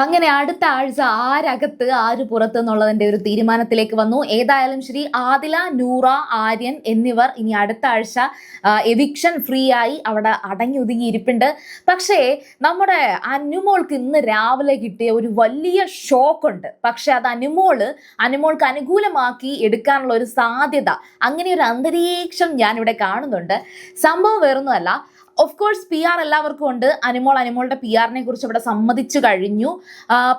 അങ്ങനെ അടുത്ത ആഴ്ച ആരകത്ത് ആര് പുറത്ത് എന്നുള്ളതിന്റെ ഒരു തീരുമാനത്തിലേക്ക് വന്നു. ഏതായാലും ശരി, ആദില, നൂറ, ആര്യൻ എന്നിവർ ഇനി അടുത്ത ആഴ്ച എവിക്ഷൻ ഫ്രീ ആയി അവിടെ അടങ്ങി ഒതുങ്ങി ഇരിപ്പുണ്ട്. പക്ഷേ നമ്മുടെ അനുമോൾക്ക് ഇന്ന് രാവിലെ കിട്ടിയ ഒരു വലിയ ഷോക്കുണ്ട്. പക്ഷെ അത് അനുമോൾക്ക് അനുകൂലമാക്കി എടുക്കാനുള്ള ഒരു സാധ്യത, അങ്ങനെ ഒരു അന്തരീക്ഷം ഞാനിവിടെ കാണുന്നുണ്ട്. സംഭവം വേറൊന്നുമല്ല, ഓഫ് കോഴ്സ് PR എല്ലാവർക്കും ഉണ്ട്. അനുമോളുടെ PR-നെ കുറിച്ച് ഇവിടെ സമ്മതിച്ചു കഴിഞ്ഞു.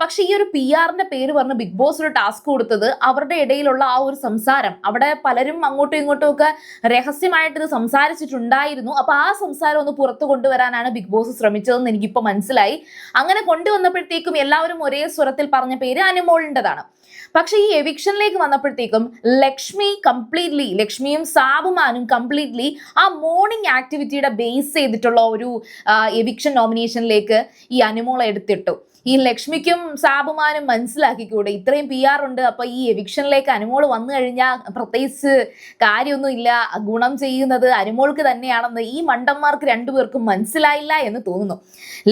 പക്ഷെ ഈ ഒരു PR-ന്റെ പേര് പറഞ്ഞ് ബിഗ് ബോസ് ഒരു ടാസ്ക് കൊടുത്തത് അവരുടെ ഇടയിലുള്ള ആ ഒരു സംസാരം, അവിടെ പലരും അങ്ങോട്ടും ഇങ്ങോട്ടും ഒക്കെ രഹസ്യമായിട്ട് ഇത് സംസാരിച്ചിട്ടുണ്ടായിരുന്നു. അപ്പൊ ആ സംസാരം ഒന്ന് പുറത്തു കൊണ്ടുവരാനാണ് ബിഗ് ബോസ് ശ്രമിച്ചതെന്ന് എനിക്കിപ്പോ മനസ്സിലായി. അങ്ങനെ കൊണ്ടുവന്നപ്പോഴത്തേക്കും എല്ലാവരും ഒരേ സ്വരത്തിൽ പറഞ്ഞ പേര് അനുമോളിൻ്റെതാണ്. പക്ഷെ ഈ എവിക്ഷനിലേക്ക് വന്നപ്പോഴത്തേക്കും ലക്ഷ്മിയും സാബുമാനും കംപ്ലീറ്റ്ലി ആ മോർണിംഗ് ആക്ടിവിറ്റിയുടെ ബേസ് ചെയ്തിട്ടുള്ള ഒരു എവിക്ഷൻ നോമിനേഷനിലേക്ക് ഈ അനുമോളെ എടുത്തിട്ടു. ഈ ലക്ഷ്മിക്കും സാബുമാനും മനസ്സിലാക്കിക്കൂടെ, ഇത്രയും PR ഉണ്ട്, അപ്പൊ ഈ എവിക്ഷനിലേക്ക് അനുമോൾ വന്നു കഴിഞ്ഞാൽ പ്രത്യേകിച്ച് കാര്യമൊന്നും ഇല്ല, ഗുണം ചെയ്യുന്നത് അനുമോൾക്ക് തന്നെയാണെന്ന് ഈ മണ്ടന്മാർക്ക് രണ്ടുപേർക്കും മനസ്സിലായില്ല എന്ന് തോന്നുന്നു.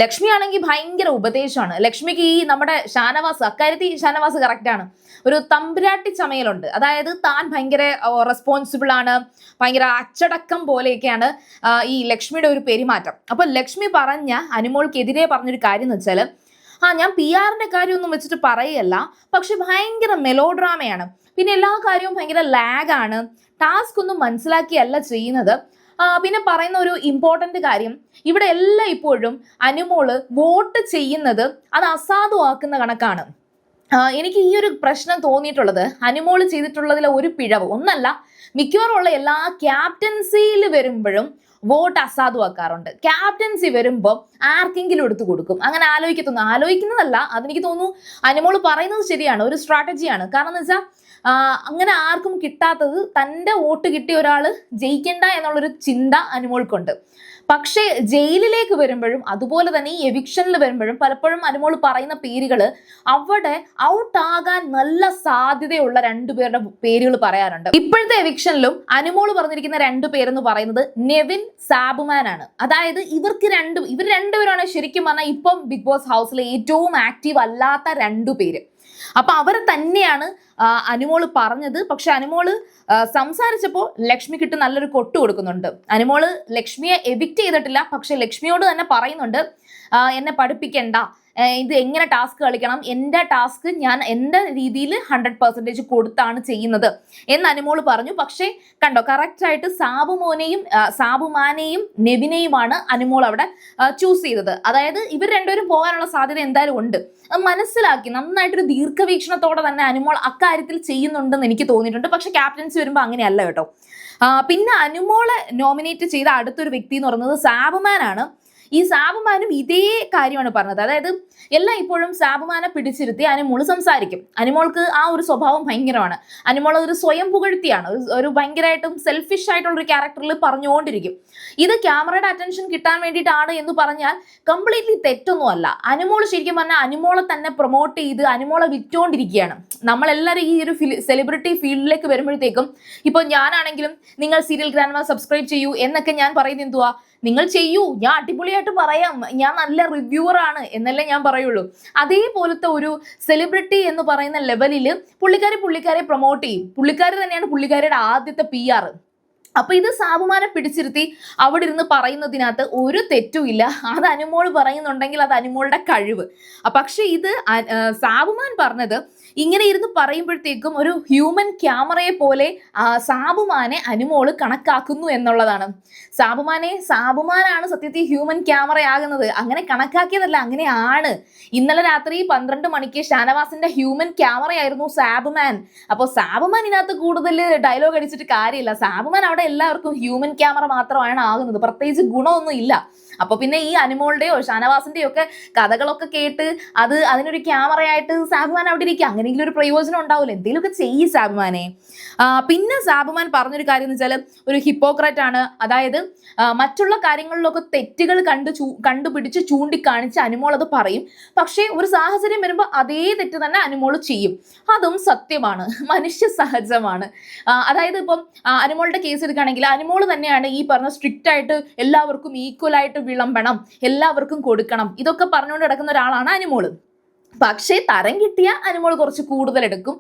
ലക്ഷ്മി ആണെങ്കിൽ ഭയങ്കര ഉപദേശമാണ്. ലക്ഷ്മിക്ക് ഈ നമ്മുടെ ഷാനവാസ്, അക്കാര്യത്തിൽ ഷാനവാസ് കറക്റ്റാണ്, ഒരു തമ്പുരാട്ടി ചമയലുണ്ട്. അതായത് താൻ ഭയങ്കര റെസ്പോൺസിബിൾ ആണ്, ഭയങ്കര അച്ചടക്കം പോലെയൊക്കെയാണ് ഈ ലക്ഷ്മിയുടെ ഒരു പെരുമാറ്റം. അപ്പൊ ലക്ഷ്മി അനുമോൾക്കെതിരെ പറഞ്ഞൊരു കാര്യം എന്ന് വെച്ചാൽ, ഞാൻ PR-ന്റെ കാര്യമൊന്നും വെച്ചിട്ട് പറയല്ല, പക്ഷെ ഭയങ്കര മെലോഡ്രാമയാണ്, പിന്നെ എല്ലാ കാര്യവും ഭയങ്കര ലാഗാണ്, ടാസ്ക് ഒന്നും മനസ്സിലാക്കിയല്ല ചെയ്യുന്നത്. പിന്നെ പറയുന്ന ഒരു ഇമ്പോർട്ടന്റ് കാര്യം, ഇവിടെ എല്ലാം ഇപ്പോഴും അനുമോള് വോട്ട് ചെയ്യുന്നത് അത് അസാധുവാക്കുന്ന കണക്കാണ്. എനിക്ക് ഈ ഒരു പ്രശ്നം തോന്നിയിട്ടുള്ളത്, അനുമോള് ചെയ്തിട്ടുള്ളതിലെ ഒരു പിഴവ് ഒന്നല്ല, മിക്കവാറും ഉള്ള എല്ലാ ക്യാപ്റ്റൻസിയിൽ വരുമ്പോഴും വോട്ട് അസാധുവാക്കാറുണ്ട്. ക്യാപ്റ്റൻസി വരുമ്പോൾ ആർക്കെങ്കിലും എടുത്തു കൊടുക്കും. അങ്ങനെ ആലോചിക്കുന്നതല്ല, അതെനിക്ക് തോന്നുന്നു അനുമോള് പറയുന്നത് ശരിയാണ്, ഒരു സ്ട്രാറ്റജിയാണ്. കാരണം എന്ന് വെച്ചാൽ അങ്ങനെ ആർക്കും കിട്ടാത്തത് തൻ്റെ വോട്ട് കിട്ടിയ ഒരാള് ജയിക്കണ്ട എന്നുള്ളൊരു ചിന്ത അനുമോൾക്കുണ്ട്. പക്ഷേ ജയിലിലേക്ക് വരുമ്പോഴും അതുപോലെ തന്നെ ഈ എവിക്ഷനിൽ വരുമ്പോഴും പലപ്പോഴും അനുമോൾ പറയുന്ന പേരുകള് അവിടെ ഔട്ട് ആകാൻ നല്ല സാധ്യതയുള്ള രണ്ടുപേരുടെ പേരുകൾ പറയാറുണ്ട്. ഇപ്പോഴത്തെ എവിക്ഷനിലും അനുമോൾ പറഞ്ഞിരിക്കുന്ന രണ്ടു പേരെന്ന് പറയുന്നത് നെവിൻ, സാബുമാൻ ആണ്. അതായത് ഇവർ രണ്ടുപേരാണ് ശരിക്കും പറഞ്ഞാൽ ഇപ്പം ബിഗ് ബോസ് ഹൗസിലെ ഏറ്റവും ആക്റ്റീവ് അല്ലാത്ത രണ്ടുപേര്. അപ്പൊ അവരെ തന്നെയാണ് അനുമോള് പറഞ്ഞത്. പക്ഷെ അനുമോള് സംസാരിച്ചപ്പോൾ ലക്ഷ്മിക്കിട്ട് നല്ലൊരു കൊട്ടു കൊടുക്കുന്നുണ്ട്. അനുമോള് ലക്ഷ്മിയെ എവിക്റ്റ് ചെയ്തിട്ടില്ല, പക്ഷെ ലക്ഷ്മിയോട് തന്നെ പറയുന്നുണ്ട്, എന്നെ പഠിപ്പിക്കണ്ട, ഇത് എങ്ങനെ ടാസ്ക് കളിക്കണം, എൻ്റെ ടാസ്ക് ഞാൻ എൻ്റെ രീതിയിൽ 100% കൊടുത്താണ് ചെയ്യുന്നത് എന്ന് അനുമോള് പറഞ്ഞു. പക്ഷേ കണ്ടോ, കറക്റ്റായിട്ട് സാബുമാനെയും നെവിനെയുമാണ് അനുമോൾ അവിടെ ചൂസ് ചെയ്തത്. അതായത് ഇവർ രണ്ടുപേരും പോകാനുള്ള സാധ്യത എന്തായാലും ഉണ്ട്. മനസ്സിലാക്കി നന്നായിട്ടൊരു ദീർഘവീക്ഷണത്തോടെ തന്നെ അനുമോൾ അക്കാര്യത്തിൽ ചെയ്യുന്നുണ്ടെന്ന് എനിക്ക് തോന്നിയിട്ടുണ്ട്. പക്ഷെ ക്യാപ്റ്റൻസി വരുമ്പോൾ അങ്ങനെയല്ല കേട്ടോ. പിന്നെ അനുമോളെ നോമിനേറ്റ് ചെയ്ത അടുത്തൊരു വ്യക്തി എന്ന് പറയുന്നത് സാബുമാനാണ്. ഈ സാബുമാനും ഇതേ കാര്യമാണ് പറഞ്ഞത്. അതായത് എല്ലാം ഇപ്പോഴും സാബുമാനെ പിടിച്ചിരുത്തി അനുമോള് സംസാരിക്കും. അനുമോൾക്ക് ആ ഒരു സ്വഭാവം ഭയങ്കരമാണ്. അനുമോൾ ഒരു സ്വയം പുകഴ്ത്തിയാണ്, ഒരു ഭയങ്കരമായിട്ടും സെൽഫിഷ് ആയിട്ടുള്ള ഒരു ക്യാരക്ടറിൽ പറഞ്ഞുകൊണ്ടിരിക്കും. ഇത് ക്യാമറയുടെ അറ്റൻഷൻ കിട്ടാൻ വേണ്ടിയിട്ടാണ് എന്ന് പറഞ്ഞാൽ കംപ്ലീറ്റ്ലി തെറ്റൊന്നും അല്ല. അനുമോൾ ശരിക്കും പറഞ്ഞാൽ അനുമോളെ തന്നെ പ്രൊമോട്ട് ചെയ്ത് അനുമോളെ വിറ്റുകൊണ്ടിരിക്കുകയാണ്. നമ്മളെല്ലാവരും ഈ ഒരു സെലിബ്രിറ്റി ഫീൽഡിലേക്ക് വരുമ്പോഴത്തേക്കും, ഇപ്പോൾ ഞാനാണെങ്കിലും നിങ്ങൾ സീരിയൽ ഗ്രാൻഡ്മാ സബ്സ്ക്രൈബ് ചെയ്യൂ എന്നൊക്കെ ഞാൻ പറയുന്നത് എന്തുവാ, നിങ്ങൾ ചെയ്യൂ, ഞാൻ അടിപൊളിയായിട്ട് പറയാം, ഞാൻ നല്ല റിവ്യൂവർ ആണ് എന്നല്ലേ ഞാൻ പറയുള്ളൂ. അതേപോലത്തെ ഒരു സെലിബ്രിറ്റി എന്ന് പറയുന്ന ലെവലിൽ പുള്ളിക്കാരെ പ്രൊമോട്ട് ചെയ്യും. പുള്ളിക്കാരി തന്നെയാണ് പുള്ളിക്കാരിയുടെ ആദ്യത്തെ PR. അപ്പൊ ഇത് സാബുമാനെ പിടിച്ചിരുത്തി അവിടെ ഇരുന്ന് പറയുന്നതിനകത്ത് ഒരു തെറ്റുമില്ല. അത് അനുമോൾ പറയുന്നുണ്ടെങ്കിൽ അത് അനുമോളുടെ കഴിവ്. പക്ഷെ ഇത് സാബുമാൻ പറഞ്ഞത് ഇങ്ങനെ ഇരുന്ന് പറയുമ്പോഴത്തേക്കും ഒരു ഹ്യൂമൻ ക്യാമറയെ പോലെ സാബുമാനെ അനുമോള് കണക്കാക്കുന്നു എന്നുള്ളതാണ്. സാബുമാനാണ് സത്യത്തിൽ ഹ്യൂമൻ ക്യാമറ ആകുന്നത്. അങ്ങനെ കണക്കാക്കിയതല്ല, അങ്ങനെയാണ്. ഇന്നലെ രാത്രി 12 മണിക്ക് ഷാനവാസിന്റെ ഹ്യൂമൻ ക്യാമറയായിരുന്നു സാബുമാൻ. അപ്പോൾ സാബുമാൻ ഇതിനകത്ത് കൂടുതൽ ഡയലോഗ് അടിച്ചിട്ട് കാര്യമില്ല. സാബുമാൻ അവിടെ എല്ലാവർക്കും ഹ്യൂമൻ ക്യാമറ മാത്രമാണ് ആകുന്നത്, പ്രത്യേകിച്ച് ഗുണമൊന്നും ഇല്ല. അപ്പൊ പിന്നെ ഈ അനുമോളുടെയോ ഷാനവാസിന്റെയോ ഒക്കെ കഥകളൊക്കെ കേട്ട് അതിനൊരു ക്യാമറയായിട്ട് സാബുമാൻ അവിടെ ഇരിക്കുക, അങ്ങനെയെങ്കിലും ഒരു പ്രയോജനം ഉണ്ടാവില്ല. എന്തെങ്കിലുമൊക്കെ ചെയ്യ് സാബുമാനെ. പിന്നെ സാബുമാൻ പറഞ്ഞൊരു കാര്യം എന്ന് വെച്ചാൽ ഒരു ഹിപ്പോക്രറ്റ് ആണ്. അതായത് മറ്റുള്ള കാര്യങ്ങളിലൊക്കെ തെറ്റുകൾ കണ്ടുപിടിച്ച് ചൂണ്ടിക്കാണിച്ച് അനുമോൾ അത് പറയും. പക്ഷേ ഒരു സാഹചര്യം വരുമ്പോൾ അതേ തെറ്റ് തന്നെ അനുമോൾ ചെയ്യും. അതും സത്യമാണ്, മനുഷ്യ സഹജമാണ്. അതായത് ഇപ്പം അനുമോളുടെ കേസ് എടുക്കുകയാണെങ്കിൽ അനുമോൾ തന്നെയാണ് ഈ പറഞ്ഞ സ്ട്രിക്റ്റ് ആയിട്ട് എല്ലാവർക്കും ഈക്വൽ ആയിട്ട് വിളമ്പണം, എല്ലാവർക്കും കൊടുക്കണം, ഇതൊക്കെ പറഞ്ഞുകൊണ്ട് കിടക്കുന്ന ഒരാളാണ് അനുമോള്. പക്ഷേ തരം കിട്ടിയ അനുമോൾ കുറച്ച് കൂടുതൽ എടുക്കും,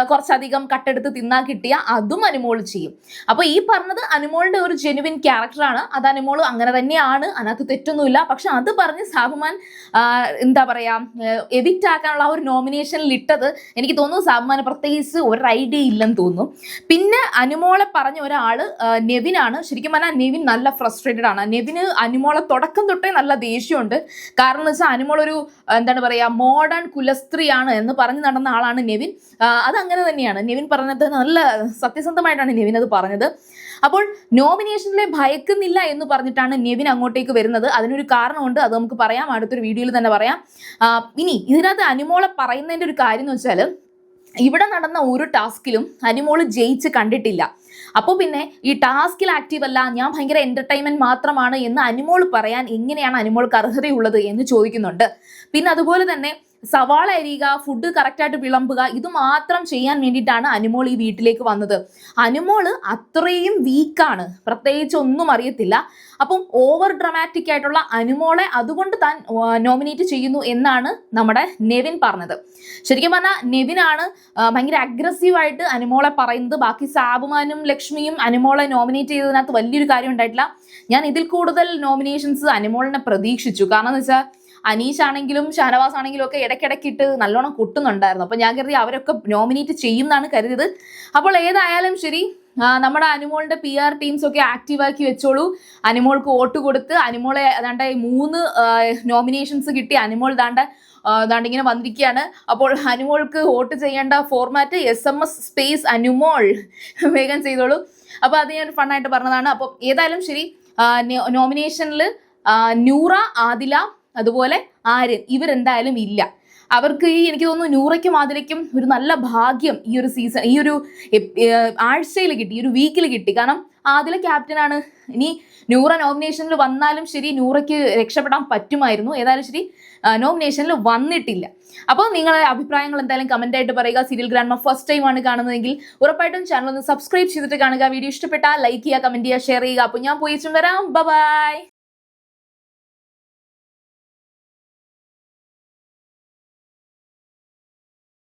കുറച്ചധികം കട്ടെടുത്ത് തിന്നാ കിട്ടിയ അതും അനുമോൾ ചെയ്യും. അപ്പോൾ ഈ പറഞ്ഞത് അനുമോളുടെ ഒരു ജെനുവിൻ ക്യാരക്ടറാണ്, അത് അനുമോൾ അങ്ങനെ തന്നെയാണ്, അതിനകത്ത് തെറ്റൊന്നുമില്ല. പക്ഷെ അത് പറഞ്ഞ് സാബുമാൻ എന്താ പറയാ എവിക്റ്റ് ആക്കാനുള്ള ആ ഒരു നോമിനേഷനിൽ ഇട്ടത് എനിക്ക് തോന്നുന്നു സാബുമാന് പ്രത്യേകിച്ച് ഒരു ഐഡിയ ഇല്ലെന്ന് തോന്നുന്നു. പിന്നെ അനുമോളെ പറഞ്ഞ ഒരാള് നെവിനാണ്. ശരിക്കും പറഞ്ഞാൽ നെവിൻ നല്ല ഫ്രസ്ട്രേറ്റഡ് ആണ്. നെവിന് അനുമോളെ തുടക്കം തൊട്ടേ നല്ല ദേഷ്യമുണ്ട്. കാരണം എന്ന് വെച്ചാൽ അനുമോളൊരു എന്താണ് പറയാ മോഡേൺ കുലസ്ത്രീയാണ് എന്ന് പറഞ്ഞു നടന്ന ആളാണ് നെവിൻ. അതങ്ങനെ തന്നെയാണ് നെവിൻ പറഞ്ഞത്, നല്ല സത്യസന്ധമായിട്ടാണ് നെവിൻ അത് പറഞ്ഞത്. അപ്പോൾ നോമിനേഷനിലെ ഭയക്കുന്നില്ല എന്ന് പറഞ്ഞിട്ടാണ് നെവിൻ അങ്ങോട്ടേക്ക് വരുന്നത്. അതിനൊരു കാരണമുണ്ട്, അത് നമുക്ക് പറയാം, അടുത്തൊരു വീഡിയോയിൽ തന്നെ പറയാം. ഇനി ഇതിനകത്ത് അനുമോളെ പറയുന്നതിൻ്റെ ഒരു കാര്യം എന്ന് വെച്ചാൽ, ഇവിടെ നടന്ന ഒരു ടാസ്കിലും അനുമോള് ജയിച്ച് കണ്ടിട്ടില്ല. അപ്പോൾ പിന്നെ ഈ ടാസ്കിൽ ആക്റ്റീവ് അല്ല, ഞാൻ ഭയങ്കര എന്റർടൈൻമെന്റ് മാത്രമാണ് എന്ന് അനുമോൾ പറയാൻ എങ്ങനെയാണ് അനുമോൾക്ക് അർഹതയുള്ളത് എന്ന് ചോദിക്കുന്നുണ്ട്. പിന്നെ അതുപോലെ തന്നെ സവാള അരിയുക, ഫുഡ് കറക്റ്റായിട്ട് വിളമ്പുക, ഇത് മാത്രം ചെയ്യാൻ വേണ്ടിയിട്ടാണ് അനുമോൾ ഈ വീട്ടിലേക്ക് വന്നത്. അനുമോള് അത്രയും വീക്കാണ്, പ്രത്യേകിച്ച് ഒന്നും അറിയത്തില്ല. അപ്പം ഓവർ ഡ്രമാറ്റിക് ആയിട്ടുള്ള അനുമോളെ അതുകൊണ്ട് താൻ നോമിനേറ്റ് ചെയ്യുന്നു എന്നാണ് നമ്മുടെ നെവിൻ പറഞ്ഞത്. ശരിക്കും പറഞ്ഞാൽ നെവിനാണ് ഭയങ്കര അഗ്രസീവായിട്ട് അനുമോളെ പറയുന്നത്. ബാക്കി സാബുമാനും ലക്ഷ്മിയും അനുമോളെ നോമിനേറ്റ് ചെയ്തതിനകത്ത് വലിയൊരു കാര്യം ഉണ്ടായിട്ടില്ല. ഞാൻ ഇതിൽ കൂടുതൽ നോമിനേഷൻസ് അനുമോളിനെ പ്രതീക്ഷിച്ചു. കാരണം എന്ന് വെച്ചാൽ അനീഷ് ആണെങ്കിലും ഷാനവാസ് ആണെങ്കിലും ഒക്കെ ഇടയ്ക്കിടയ്ക്കിട്ട് നല്ലോണം കൊട്ടുന്നുണ്ടായിരുന്നു. അപ്പോൾ ഞാൻ കരുതി അവരൊക്കെ നോമിനേറ്റ് ചെയ്യും എന്നാണ് കരുതിയത്. അപ്പോൾ ഏതായാലും ശരി, നമ്മുടെ അനുമോളിന്റെ PR ടീംസ് ഒക്കെ ആക്റ്റീവാക്കി വെച്ചോളൂ. അനുമോൾക്ക് വോട്ട് കൊടുത്ത് അനുമോളെ ദാണ്ട 3 നോമിനേഷൻസ് കിട്ടി. അനുമോൾ ദാണ്ട് ഇങ്ങനെ വന്നിരിക്കുകയാണ്. അപ്പോൾ അനുമോൾക്ക് വോട്ട് ചെയ്യേണ്ട ഫോർമാറ്റ് SMS സ്പേസ് അനുമോൾ വേഗം ചെയ്തോളൂ. അപ്പോൾ അത് ഞാൻ ഫണ്ണായിട്ട് പറഞ്ഞതാണ്. അപ്പോൾ ഏതായാലും ശരി, നോമിനേഷനിൽ നൂറ, ആദില, അതുപോലെ ആര്യൻ ഇവരെന്തായാലും ഇല്ല. അവർക്ക് എനിക്ക് തോന്നുന്നു നൂറയ്ക്കും ആദിലയ്ക്കും ഒരു നല്ല ഭാഗ്യം ഈ ഒരു സീസൺ, ഈ ഒരു ആഴ്ചയിൽ കിട്ടി, ഈ ഒരു വീക്കിൽ കിട്ടി. കാരണം ആദില ക്യാപ്റ്റനാണ്. ഇനി നൂറ നോമിനേഷനിൽ വന്നാലും ശരി നൂറയ്ക്ക് രക്ഷപ്പെടാൻ പറ്റുമായിരുന്നു. ഏതായാലും ശരി, നോമിനേഷനിൽ വന്നിട്ടില്ല. അപ്പോൾ നിങ്ങളുടെ അഭിപ്രായങ്ങൾ എന്തായാലും കമന്റ് ആയിട്ട് പറയുക. സീരിയൽ ഗ്രാൻഡ്മ ഫസ്റ്റ് ടൈം ആണ് കാണുന്നതെങ്കിൽ ഉറപ്പായിട്ടും ചാനൽ ഒന്ന് സബ്സ്ക്രൈബ് ചെയ്തിട്ട് കാണുക. വീഡിയോ ഇഷ്ടപ്പെട്ടാൽ ലൈക്ക് ചെയ്യുക, കമന്റ് ചെയ്യുക, ഷെയർ ചെയ്യുക. അപ്പോൾ ഞാൻ പോയി വരാം. ബൈ.